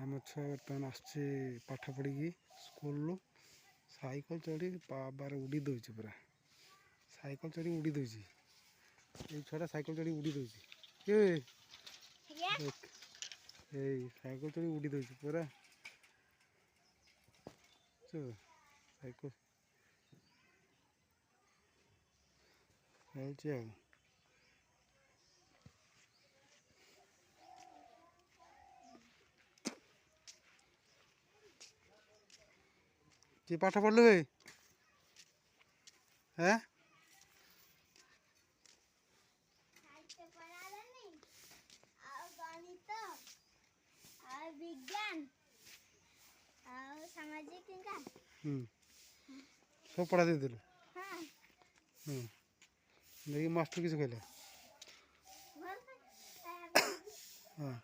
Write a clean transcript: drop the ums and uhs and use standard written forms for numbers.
ଆମ ଛୁଆ ବର୍ତ୍ତମାନ ଆସୁଛି ପାଠ ପଢ଼ିକି ସ୍କୁଲରୁ ସାଇକେଲ ଚଢ଼ି ବାବାର ଉଡ଼ି ଦେଉଛି ପୁରା ସାଇକେଲ ଚଢ଼ି ଉଡ଼ି ଦେଉଛି ଏଇ ଛୁଆଟା ସାଇକେଲ ଚଢ଼ି ଉଡ଼ି ଦେଉଛି ଏଇ ସାଇକେଲ ଚଢ଼ି ଉଡ଼ି ଦେଉଛି ପୁରା ସାଇକେଲ ହେଉଛି ଆଉ କି ପାଠ ପଢ଼ିଲୁ ଭାଇ হ্যাঁ विज्ञान सामाजिक सब पढ़ा देदेलु हाँ देखिए मास्टर किस कहले हाँ